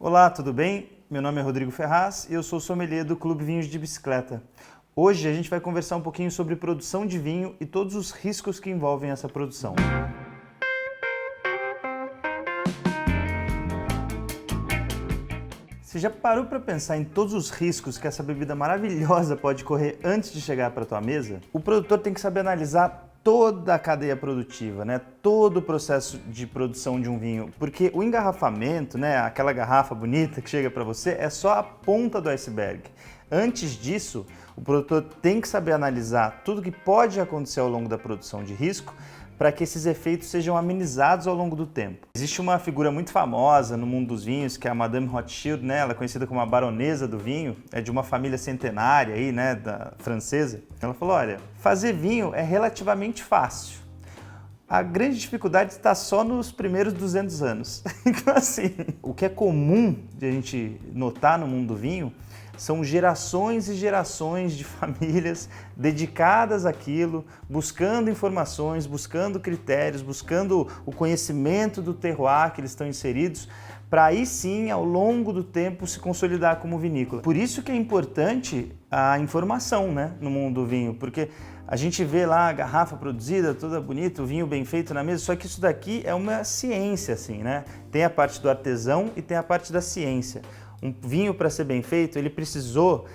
Olá, tudo bem? Meu nome é Rodrigo Ferraz e eu sou sommelier do Clube Vinhos de Bicicleta. Hoje a gente vai conversar um pouquinho sobre produção de vinho e todos os riscos que envolvem essa produção. Você já parou para pensar em todos os riscos que essa bebida maravilhosa pode correr antes de chegar para a tua mesa? O produtor tem que saber analisar toda a cadeia produtiva, né? Todo o processo de produção de um vinho, porque o engarrafamento, né, aquela garrafa bonita que chega para você, é só a ponta do iceberg. Antes disso, o produtor tem que saber analisar tudo que pode acontecer ao longo da produção de risco para que esses efeitos sejam amenizados ao longo do tempo. Existe uma figura muito famosa no mundo dos vinhos, que é a Madame Rothschild, né? Ela é conhecida como a baronesa do vinho, é de uma família centenária aí, né, francesa. Ela falou, olha, fazer vinho é relativamente fácil. A grande dificuldade está só nos primeiros 200 anos. Então, assim, o que é comum de a gente notar no mundo do vinho são gerações e gerações de famílias dedicadas àquilo, buscando informações, buscando critérios, buscando o conhecimento do terroir que eles estão inseridos, para aí sim, ao longo do tempo, se consolidar como vinícola. Por isso que é importante a informação, né, no mundo do vinho, porque a gente vê lá a garrafa produzida, toda bonita, o vinho bem feito na mesa, só que isso daqui é uma ciência, assim, né? Tem a parte do artesão e tem a parte da ciência. Um vinho, para ser bem feito, ele precisou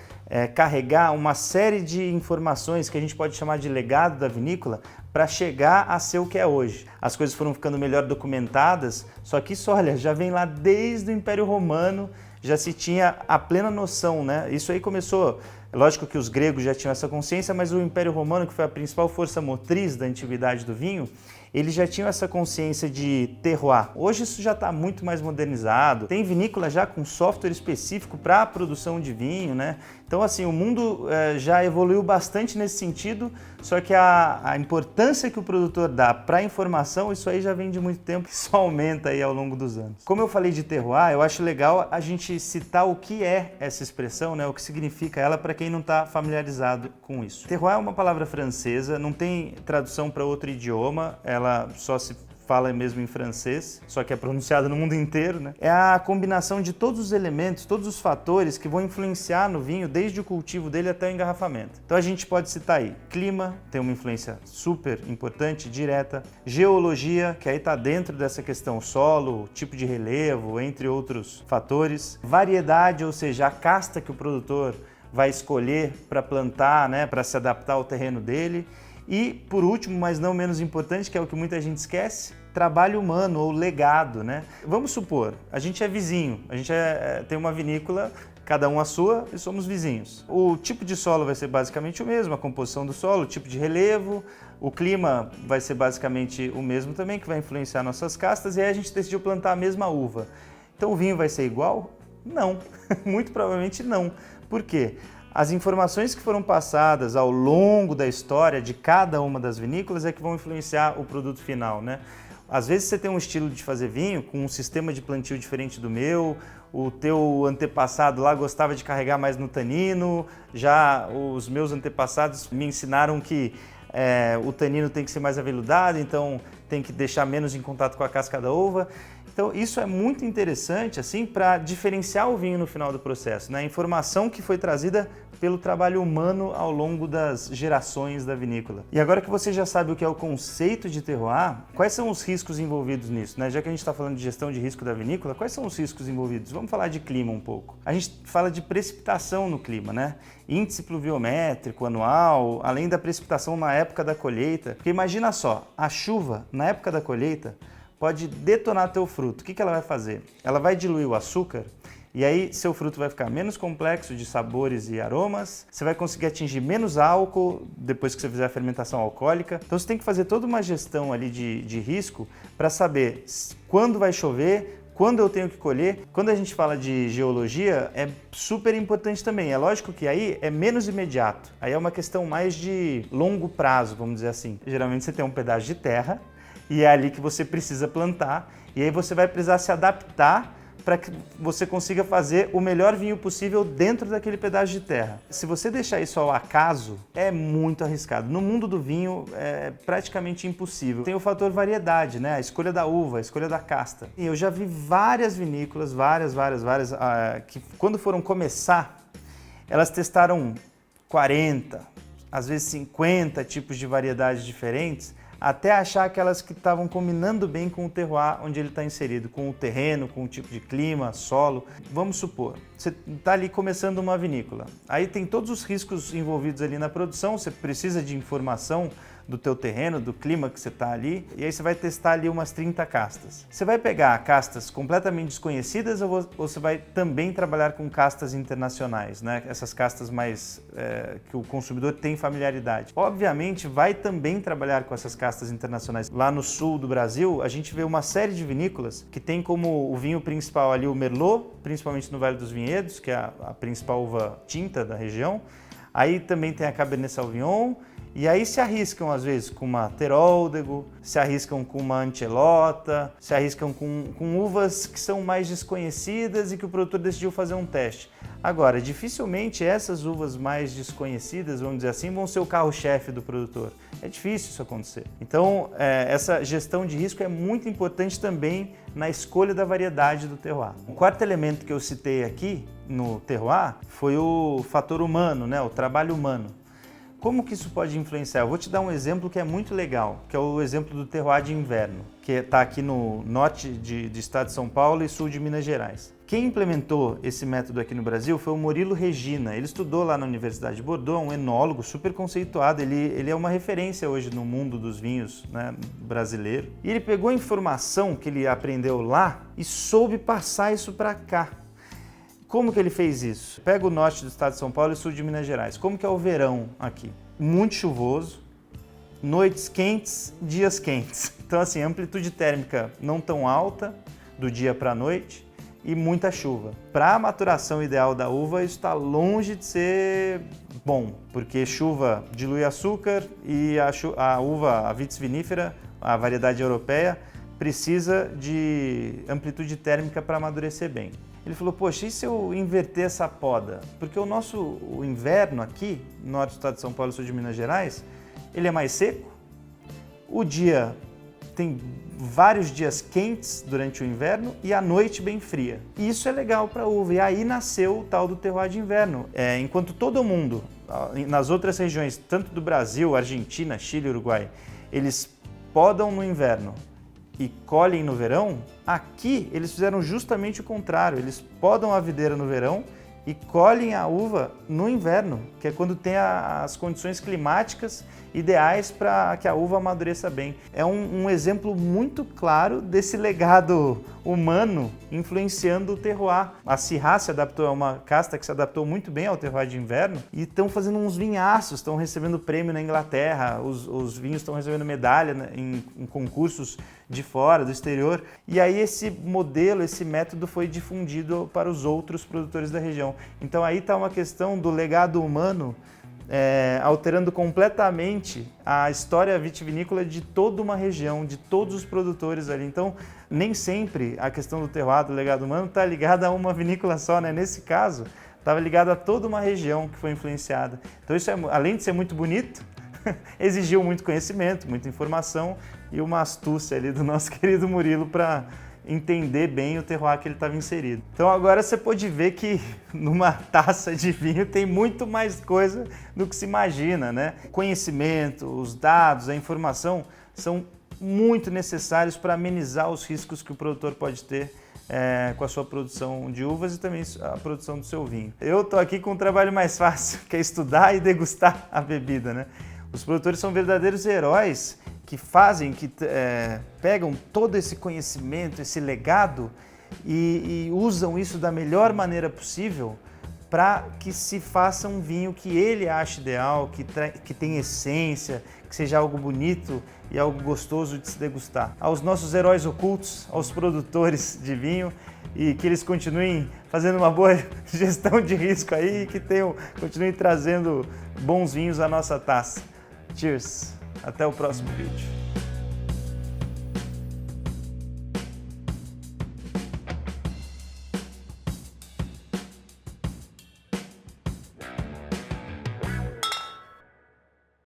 carregar uma série de informações que a gente pode chamar de legado da vinícola para chegar a ser o que é hoje. As coisas foram ficando melhor documentadas, só que isso, olha, já vem lá desde o Império Romano, já se tinha a plena noção, né? Isso aí começou, lógico que os gregos já tinham essa consciência, mas o Império Romano, que foi a principal força motriz da antiguidade do vinho, eles já tinham essa consciência de terroir. Hoje isso já está muito mais modernizado, tem vinícola já com software específico para a produção de vinho, né? Então, assim, o mundo já evoluiu bastante nesse sentido, só que a importância que o produtor dá para a informação, isso aí já vem de muito tempo e só aumenta aí ao longo dos anos. Como eu falei de terroir, eu acho legal a gente citar o que é essa expressão, né? O que significa ela para quem não está familiarizado com isso. Terroir é uma palavra francesa, não tem tradução para outro idioma, ela só se fala mesmo em francês, só que é pronunciado no mundo inteiro, né? É a combinação de todos os elementos, todos os fatores que vão influenciar no vinho, desde o cultivo dele até o engarrafamento. Então a gente pode citar aí, clima, tem uma influência super importante, direta, geologia, que aí está dentro dessa questão solo, tipo de relevo, entre outros fatores, variedade, ou seja, a casta que o produtor vai escolher para plantar, né, para se adaptar ao terreno dele. E, por último, mas não menos importante, que é o que muita gente esquece, trabalho humano ou legado, né? Vamos supor, a gente é vizinho, a gente tem uma vinícola, cada um a sua, e somos vizinhos. O tipo de solo vai ser basicamente o mesmo, a composição do solo, o tipo de relevo, o clima vai ser basicamente o mesmo também, que vai influenciar nossas castas, e aí a gente decidiu plantar a mesma uva. Então o vinho vai ser igual? Não, muito provavelmente não. Por quê? As informações que foram passadas ao longo da história de cada uma das vinícolas é que vão influenciar o produto final, né? Às vezes você tem um estilo de fazer vinho com um sistema de plantio diferente do meu, o teu antepassado lá gostava de carregar mais no tanino, já os meus antepassados me ensinaram que o tanino tem que ser mais aveludado, então tem que deixar menos em contato com a casca da uva. Então isso é muito interessante assim para diferenciar o vinho no final do processo, né? A informação que foi trazida pelo trabalho humano ao longo das gerações da vinícola. E agora que você já sabe o que é o conceito de terroir, quais são os riscos envolvidos nisso, né? Já que a gente está falando de gestão de risco da vinícola, quais são os riscos envolvidos? Vamos falar de clima um pouco. A gente fala de precipitação no clima, né? Índice pluviométrico anual, além da precipitação na época da colheita. Porque imagina só, a chuva na época da colheita pode detonar teu fruto. O que ela vai fazer? Ela vai diluir o açúcar e aí seu fruto vai ficar menos complexo de sabores e aromas, você vai conseguir atingir menos álcool depois que você fizer a fermentação alcoólica. Então você tem que fazer toda uma gestão ali de risco para saber quando vai chover, quando eu tenho que colher. Quando a gente fala de geologia, é super importante também. É lógico que aí é menos imediato, aí é uma questão mais de longo prazo, vamos dizer assim. Geralmente você tem um pedaço de terra, e é ali que você precisa plantar, e aí você vai precisar se adaptar para que você consiga fazer o melhor vinho possível dentro daquele pedaço de terra. Se você deixar isso ao acaso, é muito arriscado. No mundo do vinho é praticamente impossível. Tem o fator variedade, né? A escolha da uva, a escolha da casta. E eu já vi várias vinícolas, várias, que quando foram começar, elas testaram 40, às vezes 50 tipos de variedades diferentes, até achar aquelas que estavam combinando bem com o terroir onde ele está inserido, com o terreno, com o tipo de clima, solo. Vamos supor, você está ali começando uma vinícola, aí tem todos os riscos envolvidos ali na produção, você precisa de informação do teu terreno, do clima que você está ali, e aí você vai testar ali umas 30 castas. Você vai pegar castas completamente desconhecidas ou você vai também trabalhar com castas internacionais, né? Essas castas mais que o consumidor tem familiaridade. Obviamente vai também trabalhar com essas castas internacionais. Lá no sul do Brasil, a gente vê uma série de vinícolas que tem como o vinho principal ali o Merlot, principalmente no Vale dos Vinhedos, que é a principal uva tinta da região. Aí também tem a Cabernet Sauvignon, e aí se arriscam às vezes com uma Teroldego, se arriscam com uma Anchelota, se arriscam com uvas que são mais desconhecidas e que o produtor decidiu fazer um teste. Agora, dificilmente essas uvas mais desconhecidas, vamos dizer assim, vão ser o carro-chefe do produtor. É difícil isso acontecer. Então, essa gestão de risco é muito importante também na escolha da variedade do terroir. O quarto elemento que eu citei aqui no terroir foi o fator humano, né? O trabalho humano. Como que isso pode influenciar? Eu vou te dar um exemplo que é muito legal, que é o exemplo do terroir de inverno, que está aqui no norte do estado de São Paulo e sul de Minas Gerais. Quem implementou esse método aqui no Brasil foi o Murilo Regina. Ele estudou lá na Universidade de Bordeaux, um enólogo super conceituado. Ele é uma referência hoje no mundo dos vinhos, né, brasileiro. E ele pegou a informação que ele aprendeu lá e soube passar isso para cá. Como que ele fez isso? Pega o norte do estado de São Paulo e sul de Minas Gerais. Como que é o verão aqui? Muito chuvoso, noites quentes, dias quentes. Então assim, amplitude térmica não tão alta do dia para a noite e muita chuva. Para a maturação ideal da uva, isso está longe de ser bom, porque chuva dilui açúcar e a uva, a vitis vinífera, a variedade europeia, precisa de amplitude térmica para amadurecer bem. Ele falou, poxa, e se eu inverter essa poda? Porque o inverno aqui, no norte do estado de São Paulo e sul de Minas Gerais, ele é mais seco, o dia tem vários dias quentes durante o inverno e a noite bem fria. E isso é legal para a uva, e aí nasceu o tal do terroir de inverno. Enquanto todo mundo, nas outras regiões, tanto do Brasil, Argentina, Chile, Uruguai, eles podam no inverno e colhem no verão, aqui eles fizeram justamente o contrário. Eles podam a videira no verão e colhem a uva no inverno, que é quando tem as condições climáticas ideais para que a uva amadureça bem. É um exemplo muito claro desse legado humano influenciando o terroir. A Syrah se adaptou, é uma casta que se adaptou muito bem ao terroir de inverno e estão fazendo uns vinhaços, estão recebendo prêmio na Inglaterra, os vinhos estão recebendo medalha em concursos de fora, do exterior. E aí esse modelo, esse método foi difundido para os outros produtores da região. Então aí está uma questão do legado humano alterando completamente a história vitivinícola de toda uma região, de todos os produtores ali. Então, nem sempre a questão do terroir, do legado humano, está ligada a uma vinícola só, né? Nesse caso, estava ligado a toda uma região que foi influenciada. Então, isso, além de ser muito bonito, exigiu muito conhecimento, muita informação e uma astúcia ali do nosso querido Murilo para entender bem o terroir que ele estava inserido. Então agora você pode ver que numa taça de vinho tem muito mais coisa do que se imagina, né? O conhecimento, os dados, a informação são muito necessários para amenizar os riscos que o produtor pode ter com a sua produção de uvas e também a produção do seu vinho. Eu estou aqui com um trabalho mais fácil, que é estudar e degustar a bebida, né? Os produtores são verdadeiros heróis que pegam todo esse conhecimento, esse legado e usam isso da melhor maneira possível para que se faça um vinho que ele acha ideal, que tenha essência, que seja algo bonito e algo gostoso de se degustar. Aos nossos heróis ocultos, aos produtores de vinho, e que eles continuem fazendo uma boa gestão de risco aí e que continuem trazendo bons vinhos à nossa taça. Cheers! Até o próximo vídeo.